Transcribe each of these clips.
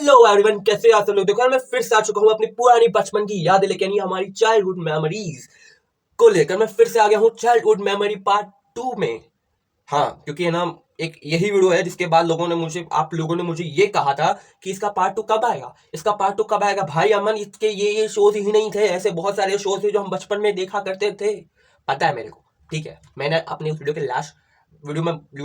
Hello everyone, कैसे आप सब लोग। देखो यार, मैं फिर से आ चुका हूँ अपनी पुरानी बचपन की यादें लेके, यानी हमारी चाइल्डहुड मेमोरीज को लेकर मैं फिर से आ गया हूँ चाइल्डहुड मेमोरी पार्ट 2 में। हाँ, क्योंकि है ना, एक यही वीडियो है जिसके बाद आप लोगों ने मुझे ये कहा था कि इसका पार्ट 2 कब आएगा, इसका पार्ट 2 कब आएगा। भाई अमन, इसके ये शोज ही नहीं थे, ऐसे बहुत सारे शोज थे जो हम बचपन में देखा करते थे, पता है मेरे को। ठीक है, मैंने अपनी उस वीडियो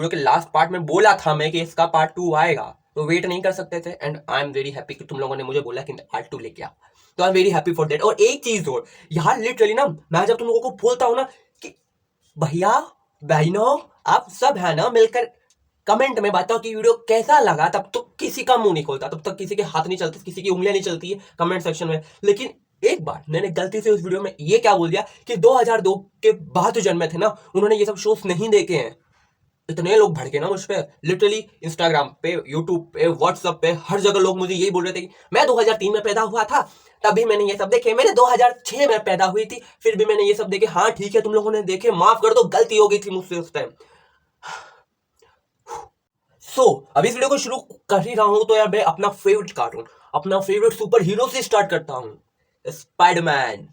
के लास्ट पार्ट में बोला था मैं कि इसका पार्ट 2 आएगा, तो वेट नहीं कर सकते थे। And I am very happy कि तुम लोगों ने मुझे बोला कि पार्ट 2 लेके आओ, तो I am very happy for that. और एक चीज और यार, लिटरली ना, मैं जब तुम लोगों को बोलता हूँ ना कि भैया बहनों आप सब है ना मिलकर कमेंट में बताओ कि वीडियो कैसा लगा, तब तो किसी का मुंह नहीं खोलता, तब तक किसी के हाथ नहीं चलते, किसी की उंगलियां नहीं चलती है कमेंट सेक्शन में। लेकिन एक बार मैंने गलती से उस वीडियो में ये क्या बोल दिया कि 2002 के बाद जो जन्मे थे ना, उन्होंने ये सब शोज नहीं देखे हैं। इतने लोग भड़के ना मुझ पर, लिटरली इंस्टाग्राम पे, यूट्यूब पे, व्हाट्सएप पे, हर जगह लोग मुझे यही बोल रहे थे कि मैं 2003 में पैदा हुआ था, तभी मैंने ये सब देखे। मैंने 2006 में पैदा हुई थी, फिर भी मैंने ये सब देखे। हाँ ठीक है, तुम लोगों ने देखे, माफ कर दो, गलती हो गई थी मुझसे उस टाइम। अभी इस वीडियो को शुरू कर ही रहा हूं तो यार मैं अपना फेवरेट कार्टून, अपना फेवरेट सुपर हीरो से स्टार्ट करता हूं, स्पाइडरमैन।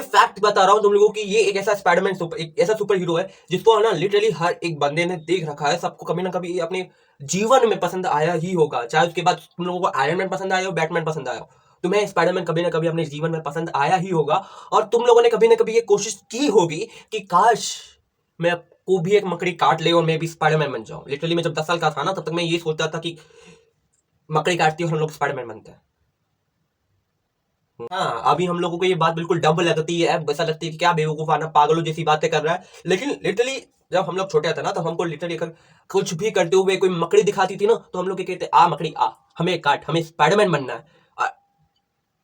फैक्ट बता रहा हूं तुम लोगों की, ये एक ऐसा एक ऐसा सुपर हीरो है जिसको है ना लिटरली हर एक बंदे ने देख रखा है। सबको कभी ना कभी अपने जीवन में पसंद आया ही होगा, चाहे उसके बाद तुम लोगों को आयरन मैन पसंद आया हो, बैटमैन पसंद आया हो, तुम्हें स्पाइडरमैन कभी ना कभी अपने जीवन में पसंद आया ही होगा। और तुम लोगों ने कभी ना कभी ये कोशिश की होगी कि काश मैं को भी एक मकड़ी काट ले और मैं भी स्पाइडरमैन बन जाऊं। लिटरली मैं जब 10 साल का था ना, तब तक मैं ये सोचता था कि मकड़ी काटती है और हम लोग स्पाइडरमैन बनते हैं। हाँ, अभी हम लोगों को ये बात बिल्कुल डब लगती है, ऐसा लगती है कि क्या बेवकूफाना पागलों जैसी बातें कर रहा है। लेकिन लिटरली जब हम लोग छोटे थे ना, तब हमको लिटरली अगर कुछ भी करते हुए कोई मकड़ी दिखाती थी ना, तो हम लोग ये कहते, आ मकड़ी आ, हमें काट, हमें स्पाइडरमैन बनना है।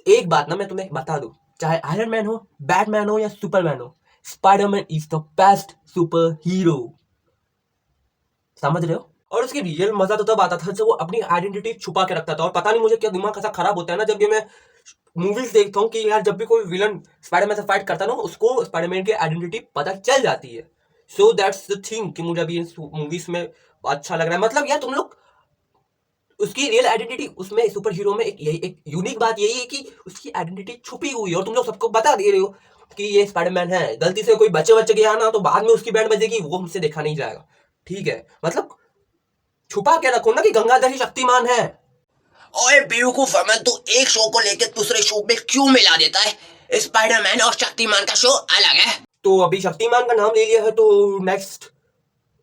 एक बात ना मैं तुम्हें बता दूं, चाहे आयरन मैन हो, बैटमैन हो या सुपरमैन हो, Spiderman is the best super hero. समझ रहे हो? और उसकी रियल मजा तो तब आता था जब वो अपनी आइडेंटिटी छुपा के रखता था। और पता नहीं मुझे क्या दिमाग ऐसा खराब होता है ना, जब ये मैं मूवीज देखता हूँ कि यार जब भी कोई विलन स्पाइडरमैन से फाइट करता है ना, उसको स्पाइडरमैन की आइडेंटिटी पता चल जाती है। सो दैट्स द थिंग कि मुझे अभी मूवीज में अच्छा लग रहा है। मतलब यार तुम लोग उसकी रियल आइडेंटिटी, उसमें सुपर हीरो में एक यूनिक बात यही है कि उसकी आइडेंटिटी छुपी हुई है और तुम लोग सबको बता दे रहे हो कि ये स्पाइडरमैन है। गलती से कोई बच्चे गया ना, तो बाद में उसकी बैंड बजेगी, वो हमसे देखा नहीं जाएगा। ठीक है, मतलब छुपा के रखो ना कि गंगाधर ही शक्तिमान है। ओए बेवकूफ अमन, तू एक शो को लेकर दूसरे शो में क्यों मिला देता है? स्पाइडरमैन और शक्तिमान का शो अलग है। तो अभी शक्तिमान का नाम ले लिया है तो नेक्स्ट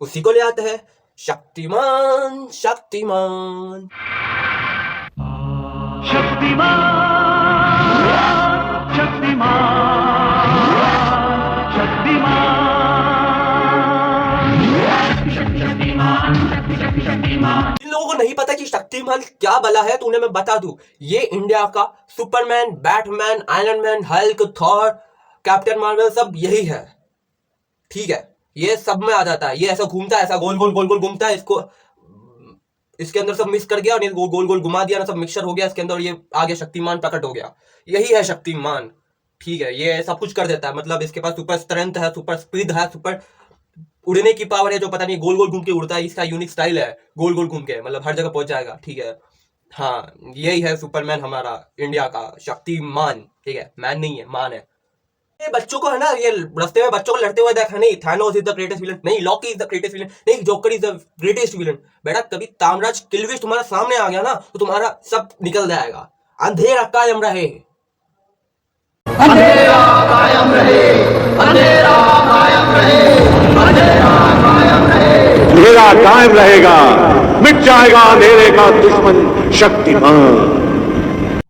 उसी को ले आते हैं, शक्तिमान शक्तिमान शक्तिमान शक्तिमान। इन लोगों को नहीं पता कि शक्तिमान क्या बला है, तो उन्हें मैं बता दूं, ये इंडिया का Superman, Batman, iron man, Hulk, Thor, captain Marvel सब यही है। ठीक है, ये सब में आ जाता है। ये ऐसा घूमता है, ऐसा गोल गोल गोल गोल घूमता है, इसको इसके अंदर सब मिक्स कर गया और ये गोल गोल घुमा दिया ना, सब मिक्सचर हो गया इसके अंदर, ये आगे शक्तिमान प्रकट हो गया। यही है शक्तिमान। ठीक है, ये सब कुछ कर देता है। मतलब इसके पास सुपर स्ट्रेंथ है, सुपर स्पीड है, सुपर उड़ने की पावर है, जो पता नहीं गोल गोल घूम के उड़ता है। इसका यूनिक स्टाइल है, गोल गोल घूम के, मतलब हर जगह पहुंच जाएगा। ठीक है, हाँ, यही है सुपरमैन हमारा इंडिया का शक्तिमान। ठीक है, मैन नहीं है, मान है। ये बच्चों को है ना, ये रास्ते में बच्चों को लड़ते हुए देखा नहीं, Thanos is the greatest villain, नहीं Loki is the greatest villain, नहीं Joker is the greatest villain. बेटा कभी तामराज किलविश तुम्हारा सामने आ गया ना, तो तुम्हारा सब निकल जाएगा। अंधेरा कायम रहे, अंधेरा कायम रहे, अंधेरा कायम रहे, अंधेरा कायम रहे, अंधेरा कायम रहेगा, मिट जाएगा अंधेरे का दुश्मन शक्तिमान।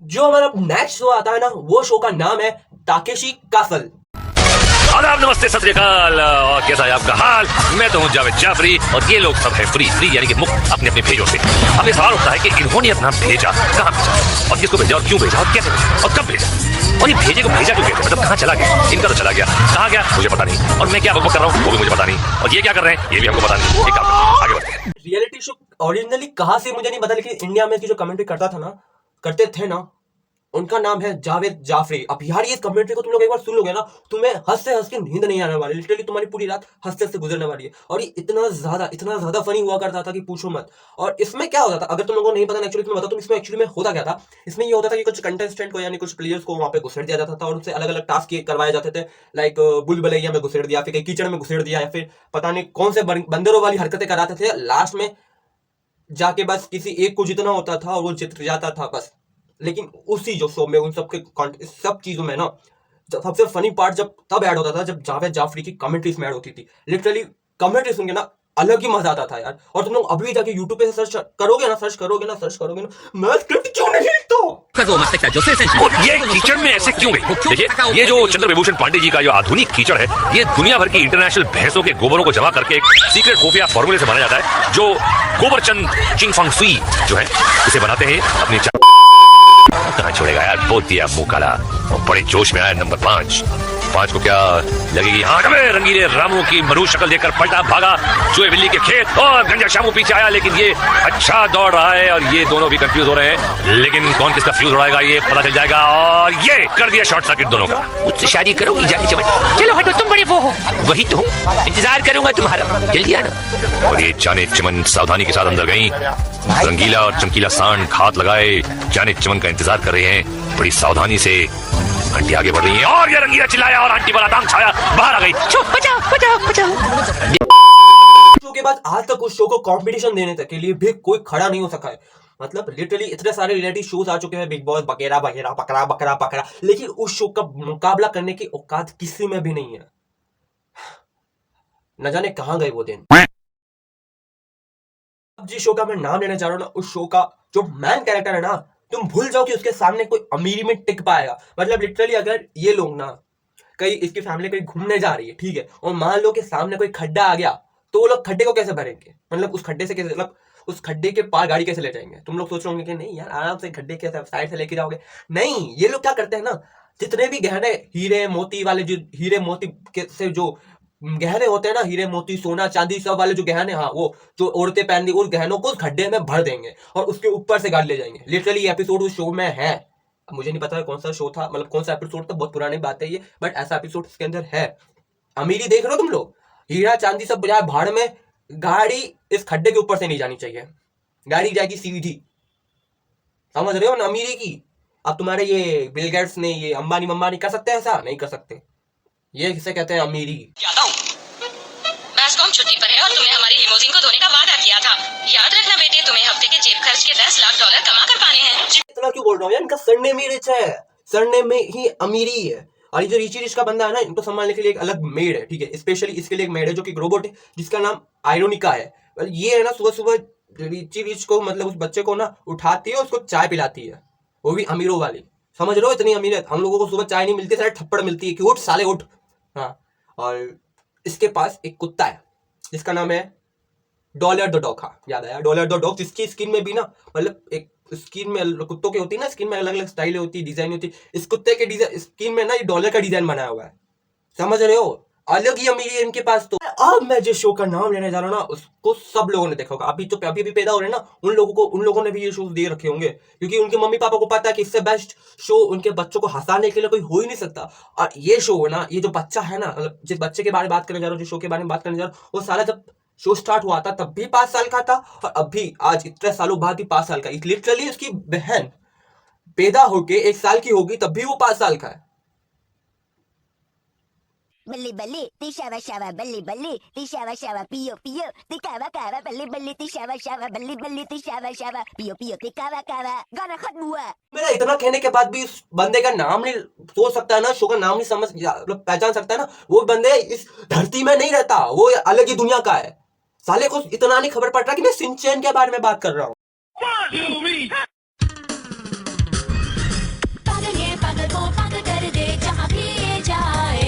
जो हमारा नेक्स्ट शो आता है ना, वो शो का नाम है ताकेशी कासल। आदाब, नमस्ते, सत श्री अकाल, और कैसा है आपका हाल? मैं तो हूँ जावेद जाफरी और ये लोग सब है फ्री यानी कि मुफ्त अपने अपने भेजों से। अब ये सवाल उठता है कि इन्होंने अपना भेजा कहाँ भेजा और किसको भेजा और क्यों भेजा और कैसे भेजा और कब भेजा और ये भेजे को भेजा क्यों कहते, मतलब कहाँ चला गया, इनका तो चला गया, कहाँ गया मुझे पता नहीं, और मैं क्या बकबक कर रहा हूँ वो भी मुझे पता नहीं, और ये क्या कर रहे हैं ये भी हमको पता नहीं। एक काम आगे बढ़ते हैं। रियलिटी शो ओरिजिनली कहाँ से मुझे नहीं पता, लेकिन इंडिया में इसकी जो कमेंट्री करते थे ना, उनका नाम है जावेद जाफरी। अब यार ये कमेंट्री को तुम लोग एक बार सुन लोगे ना, तुम्हें हंस के नींद नहीं आने वाली, लिटरली तुम्हारी पूरी रात हंसते हंसते गुजरने वाली है। और ये इतना ज्यादा फनी हुआ करता था कि पूछो मत। और इसमें क्या होता था, अगर तुम लोगों को नहीं पता, एक्चुअली तुम्हें बता, तुम इसमें एक्चुअली में होता क्या था। इसमें ये होता था कि कुछ कंटेस्टेंट को यानी कुछ प्लेयर्स को वहां पे घुसेड़ दिया जाता था और उनसे अलग अलग टास्क करवाए जाते थे। लाइक बुलबुलैया में घुसेड़ दिया, फिर कहीं कीचड़ में घुसेड़ दिया, या फिर पता नहीं कौन से बंदरों वाली हरकतें कराते थे। लास्ट में जाके बस किसी एक को जितना होता था और वो जीत जाता था बस। लेकिन उसी जो शो में उन सब चीजों में ना सबसे फनी पार्ट जब तब ऐड होता था जब जावेद जाफरी की कमेंट्री इसमें ऐड होती थी। लिटरली कमेंट्री सुन के ना अलग ही मजा आता था यार। और तुम लोग अभी जाके यूट्यूब पे सर्च करोगे ना, मैं स्क्रिप्ट क्यों नहीं लिखता हूं? ये कीचड़ में ऐसे क्यों गई? देखिए, ये जो चंद्रविभूषण पांडे जी का जो आधुनिक कीचड़ है, ये दुनिया भर की इंटरनेशनल भैंसों के गोबरों को जमा करके एक सीक्रेट खुफिया फॉर्मूले से बना जाता है, जो गोबरचंद चिंगफंग सुई जो है इसे बनाते हैं अपनी। कहाँ छोड़ेगा यार, बोल दिया मुंह काला और बड़े जोश में आया। नंबर 5 को क्या लगेगी? हाँ, रंगीले रामू की मरू शक्ल देखकर पलटा भागा चूहे बिल्ली के खेत और गंजा शामू पीछे आया, लेकिन ये अच्छा दौड़ रहा है और ये दोनों भी कंफ्यूज हो रहे हैं, लेकिन कौन किसका फ्यूज उड़ाएगा ये पता चल जाएगा। और ये कर दिया शॉर्ट सर्किट दोनों का। मुझसे शादी करोगी जाके चमन? चलो हटो, तुम बड़े वो हो। वही तो, इंतजार करूंगा तुम्हारा, जल्दी आना। और ये जाने चमन सावधानी के साथ अंदर गई। रंगीला और चमकीला सांड हाथ लगाए जाने चमन का इंतजार कर रहे हैं बड़ी सावधानी से। आंटी आगे बढ़ रही है और ये रंगीला चिल्लाया और आंटी वाला टांग छाया बाहर आ गई। शो के बाद आज तक उस शो को कंपटीशन देने तक के लिए भी कोई खड़ा नहीं हो सका है। मतलब लिटरली इतने सारे रियलिटी शोज आ चुके हैं, बिग बॉस वगैरह वगैरह, पकड़ा, लेकिन उस शो का मुकाबला करने की औकात किसी में भी नहीं है। न जाने कहां गए वो दिन। अब जिस शो का मैं नाम लेना चाह रहा हूँ ना, उस शो का जो मैन कैरेक्टर है ना, तुम भूल जाओ कि उसके सामने कोई अमीरी में टिक पाएगा। मतलब लिटरली अगर ये लोग ना कहीं इसकी फैमिली कहीं घूमने जा रही है, ठीक है, और मान लो कि सामने कोई खड्डा आ गया, तो वो लोग खड्डे को कैसे भरेंगे? मतलब उस खड्डे से कैसे, मतलब उस खड्डे के पार गाड़ी कैसे ले जाएंगे? तुम लोग सोच रहे होंगे कि नहीं यार आराम से खड्डे के साइड से लेके जाओगे। नहीं, ये लोग क्या करते हैं ना, जितने भी गहने हीरे मोती वाले, जो हीरे मोती से जो गहने होते हैं ना, हीरे मोती सोना चांदी सब वाले जो गहने, हाँ वो जो औरतें पहनती उस गहनों को उस खड्डे में भर देंगे और उसके ऊपर से गाड़ी ले जाएंगे। लिटरली एपिसोड उस शो में है। अब मुझे नहीं पता है कौन सा शो था, मतलब कौन सा एपिसोड था, बहुत पुरानी बात है ये, बट ऐसा एपिसोड इसके अंदर है। अमीरी देख रहे हो तुम लोग, हीरा चांदी सब बजाय भाड़ में, गाड़ी इस खड्डे के ऊपर से नहीं जानी चाहिए, गाड़ी जाएगी सीधी। समझ रहे हो ना अमीरी की? अब तुम्हारे ये बिल गेट्स ने, ये अंबानी मम्बानी कर सकते हैं ऐसा? नहीं कर सकते। ये किसे कहते हैं अमीरी। बेस्कॉम छुट्टी पर है और तुमने हमारी लिमोजिन को धोने का वादा किया था। याद रखना बेटे, तुम्हें हफ्ते के जेब खर्च के $10 लाख कमा कर पाने हैं। इतना क्यों बोल रहा हूँ यार, इनका सरनेम ही रिच है, सरनेम में ही अमीरी है। और ये जो रिची रिच का बंदा है ना, इनको संभालने के लिए एक अलग मेड है, ठीक है, स्पेशली इसके लिए एक मेड है जो कि रोबोट है, जिसका नाम आयरोनिका है। ये है ना सुबह सुबह रिची रिच को, मतलब उस बच्चे को ना उठाती है, उसको चाय पिलाती है, वो भी अमीरों वाली। समझ रहे हो इतनी अमीर है। हम लोगों को सुबह चाय नहीं मिलती, सारे थप्पड़ मिलती है कि उठ साले उठ। हाँ, और इसके पास एक कुत्ता है जिसका नाम है डॉलर द डॉग। हाँ याद आया, डॉलर द डॉग, जिसकी स्किन में भी ना, मतलब एक स्किन में कुत्तों की होती है ना, स्किन में अलग अलग स्टाइल होती है, डिजाइन होती है। इस कुत्ते के डिजाइन स्किन में ना ये डॉलर का डिजाइन बनाया हुआ है। समझ रहे हो, अलग ही अमीरी है इनके पास। तो अब मैं जिस शो का नाम लेने जा रहा हूँ ना, उसको सब लोगों ने देखा होगा। अभी भी पैदा हो रहे हैं ना, उन लोगों ने भी ये शो दे रखे होंगे, क्योंकि उनके मम्मी पापा को पता है कि इससे बेस्ट शो उनके बच्चों को हंसाने के लिए कोई हो ही नहीं सकता। और ये शो है ना, ये जो बच्चा है ना, मतलब जिस बच्चे के बारे में बात करने जा रहा हूँ, जिस शो के बारे में बात करने जा रहा हूँ, वो साला जब शो स्टार्ट हुआ था तब भी 5 साल का था, और अभी आज इतने सालों बाद भी 5 साल का। लिटरली उसकी बहन पैदा होके 1 साल की होगी तब भी वो 5 साल का है। बल्ली बल्ली तिशावा शावा बल्ली बल्ली तिशावा शावा पियो पियो तिकावा कावा बल्ली बल्ली तिशावा शावा बल्ली बल्ली तिशावा शावा पियो पियो तिकावा कावा। गाना खत्म हुआ। मेरा इतना कहने के बाद भी उस बंदे का नाम नहीं सोच सकता है ना, शो का नाम नहीं समझ मतलब पहचान सकता है ना, वो बंदे इस धरती में नहीं रहता, वो अलग ही दुनिया का है। साले को इतना नहीं खबर पड़ रहा कि मैं सिंचैन के बारे में बात कर रहा हूँ। पागल को पागल कर दे जहाँ भी जाए,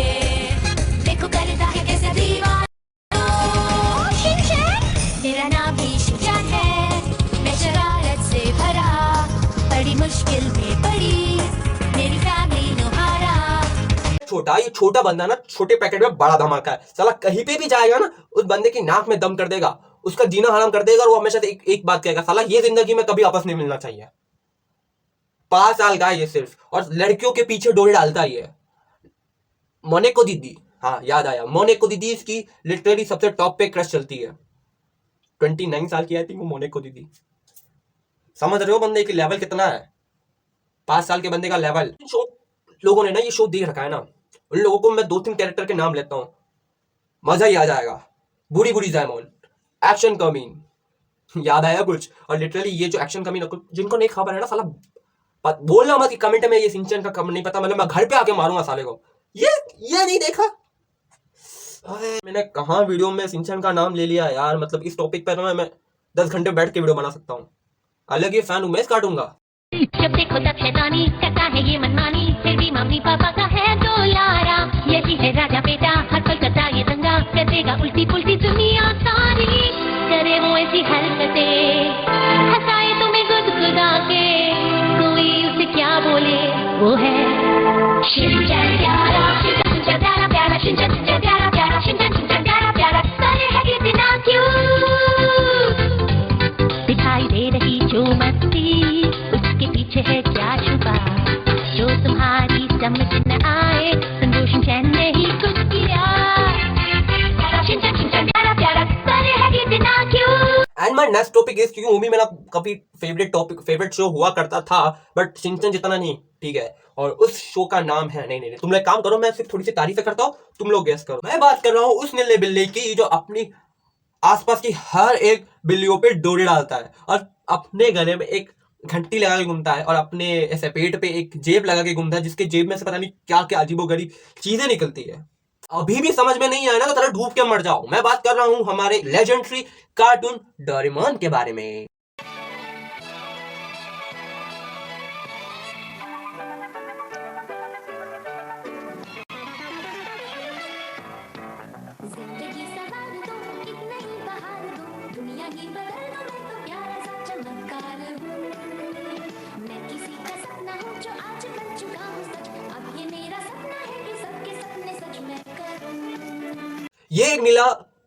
भाई ये छोटा बंदा ना, छोटे पैकेट में बड़ा धमाका है। साला कहीं पे भी जाएगा ना, उस बंदे की नाक में दम कर देगा, उसका जीना हराम कर देगा, और वो हमेशा से एक बात कहेगा, साला ये जिंदगी में कभी वापस नहीं मिलना चाहिए। 5 साल का है ये सिर्फ, और लड़कियों के पीछे डोरे डालता ही है। मोनेको दीदी, हाँ याद आया, मोनेको दीदी इसकी लिटरली सबसे टॉप पे क्रश चलती है। 29 साल की आई थी वो मोनेको दीदी। समझ रहे हो बंदे की लेवल कितना है, 5 साल के बंदे का लेवल। लोगों ने ना ये शो देख रखा है ना, उन लोगों को मैं 2-3 कैरेक्टर के नाम लेता हूँ, मजा ही आ जाएगा। बूढ़ी बूढ़ी जैमोन, एक्शन कमीन, याद आया कुछ? और लिटरली ये जो एक्शन कमीन, जिनको नहीं खबर है ना, साला बोलना मत कि कमेंट में ये सिंचन का कम नहीं पता, मतलब मैं घर पे आके मारूंगा साले को। ये नहीं देखा? मैंने कहा वीडियो में सिंचन का नाम ले लिया यार, मतलब इस टॉपिक पर मैं 10 घंटे बैठ के वीडियो बना सकता हूँ। अलग ये फैन हूं मैं, काटूंगा। जब देखो तब शैतानी करता है ये मनमानी, फिर भी मम्मी पापा का है दुलारा। यही है राजा बेटा, हर पल करता ये दंगा, कर देगा उल्टी पुल्टी दुनिया सारी। करे वो ऐसी हरकतें, हंसाए तुम्हें गुदगुदा के, कोई उसे क्या बोले, वो है शिनचैन प्यारा, शिनचैन प्यारा प्यारा, शिनचैन प्यारा प्यारा, शिनचैन प्यारा प्यारा। करे है कितना क्यूट, दिखाई दे रही जो मस्ती, उसके पीछे है क्या छुपा, जो तुम्हारी समझ न आए। समझो शिनचैन ने ही कुछ किया, शिनचैन प्यारा प्यारा, करे है कितना cute. And my next topic is, क्योंकि वो भी मेरा काफी फेवरेट शो हुआ करता था, बट शिनचैन जितना नहीं, ठीक है। और उस शो का नाम है, नहीं तुम लोग काम करो, मैं सिर्फ थोड़ी सी तारीफें करता हूँ, तुम लोग गेस करो। मैं बात कर रहा हूँ उस नीले बिल्ली की जो अपनी आसपास की हर एक बिल्लियों पे डोरे डालता है, और अपने गले में एक घंटी लगा के घूमता है, और अपने ऐसे पेट पे एक जेब लगा के घूमता है, जिसके जेब में से पता नहीं क्या क्या अजीबोगरीब चीजें निकलती है। अभी भी समझ में नहीं आया ना, तो तरह डूब के मर जाओ। मैं बात कर रहा हूं हमारे लेजेंडरी कार्टून डोरेमोन के बारे में। जिंदगी सवार दो, एक नई बहार दो, दुनिया ही बदल दो, मैं तो प्यारा सा चमत्कार हूँ। मैं किसी का सपना हूँ जो आज बन चुका हूँ सच, अब ये मेरा सपना है कि सबके सपने सच मैं करूँ। ये एक नीला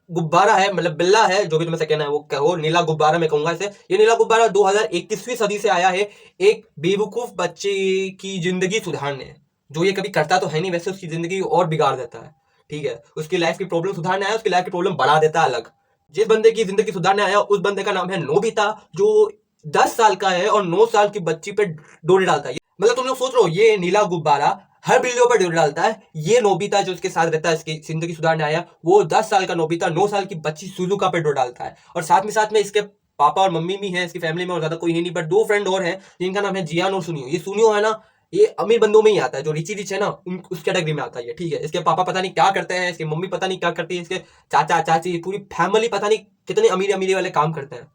गुब्बारा है, मतलब बिल्ला है, जो भी तुम्हें से कहना है वो कहो। नीला गुब्बारा मैं कहूंगा इसे। ये नीला गुब्बारा 2021वीं सदी से आया है, एक बेवकूफ बच्चे की जिंदगी सुधारने। जो ये कभी करता तो है नहीं, वैसे उसकी जिंदगी और बिगाड़ देता है, ठीक है। उसकी लाइफ की प्रॉब्लम सुधारने आया, उसकी लाइफ की प्रॉब्लम बढ़ा देता है अलग। जिस बंदे की जिंदगी सुधारने आया उस बंदे का नाम है नोबिता, जो 10 साल का है और 9 साल की बच्ची पे डोरे डालता है। मतलब तुम लोग सोच रहे हो, ये नीला गुब्बारा हर बिल्लियों पर डोरे डालता है। ये नोबिता जो इसके साथ रहता है, इसकी जिंदगी सुधारने आया, वो 10 साल का नोबिता 9 साल की बच्ची सुजुका पे डोरे डालता है। और साथ में इसके पापा और मम्मी भी हैं इसकी फैमिली में, और ज्यादा कोई नहीं, बट 2 फ्रेंड और हैं जिनका नाम है जियान और सुनियो। ये सुनियो है ना, ये अमीर बंदों में ही आता है, जो रिच है ना, उस कैटेगरी में आता है, ठीक है। इसके पापा पता नहीं क्या करते हैं, इसकी मम्मी पता नहीं क्या करती है, इसके चाचा चाची पूरी फैमिली पता नहीं कितने अमीरी वाले काम करते हैं।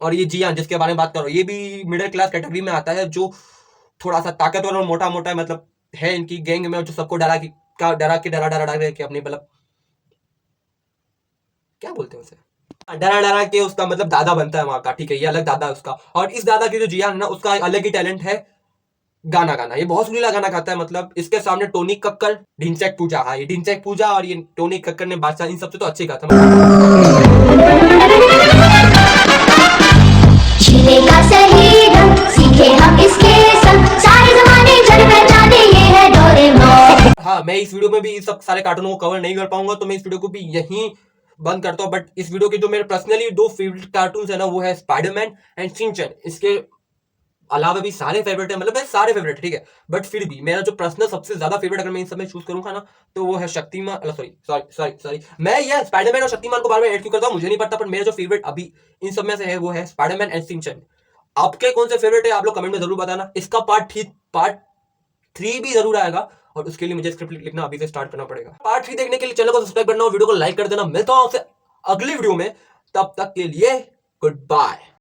और ये जियान जिसके बारे में बात करो, ये भी मिडिल क्लास कैटेगरी में आता है, जो थोड़ा सा ताकतवर और मोटा है, मतलब है इनकी गैंग में, जो सबको डरा के अपनी, मतलब क्या बोलते हैं उसे, डरा के उसका मतलब दादा बनता है वहां का, ठीक है। ये अलग दादा है उसका। और इस दादा की जो जियान है ना, उसका अलग ही टैलेंट है गाना गाना। ये बहुत सुरीला गाना गाता है, मतलब इसके सामने टोनी कक्कर, ढिंचैक पूजा, हाँ ये ढिंचैक पूजा और ये टोनी कक्कर ने बादशाह, इन सबसे तो अच्छे गाता है। जीने का सही ढंग सीखे हम इसके संग, सारे जमाने जन पहचाने ये है डोरेमोन। हाँ, मैं इस वीडियो में भी इस सब सारे कार्टूनों को कवर नहीं कर पाऊंगा, तो मैं इस वीडियो को भी यहीं बंद करता हूँ। बट इस वीडियो के जो मेरे पर्सनली 2 फेवरेट कार्टून है ना, वो है स्पाइडरमैन एंड शिनचैन। इसके अलावा भी सारे फेवरेट है, मतलब सारे फेवरेट, ठीक है। बट फिर भी मेरा जो पर्सनल सबसे ज्यादा फेवरेट अगर मैं इन सब में चूज करूंगा ना, तो वो है शक्तिमान। सॉरी, मैं ये स्पाइडरमैन और शक्तिमान को बार बार ऐड क्यों करता हूँ मुझे नहीं पता, पर मेरा जो फेवरेट अभी इन सब में से है वो है स्पाइडरमैन एंड शिनचैन। आपके कौन से फेवरेट है आप लोग कमेंट में जरूर बताना। इसका पार्ट 3 भी जरूर आएगा, और उसके लिए मुझे स्क्रिप्ट लिखना अभी से स्टार्ट करना पड़ेगा। पार्ट 3 देखने के लिए चैनल को सब्सक्राइब करना और वीडियो को लाइक कर देना। मिलता हूं आपसे अगली वीडियो में, तब तक के लिए गुड बाय।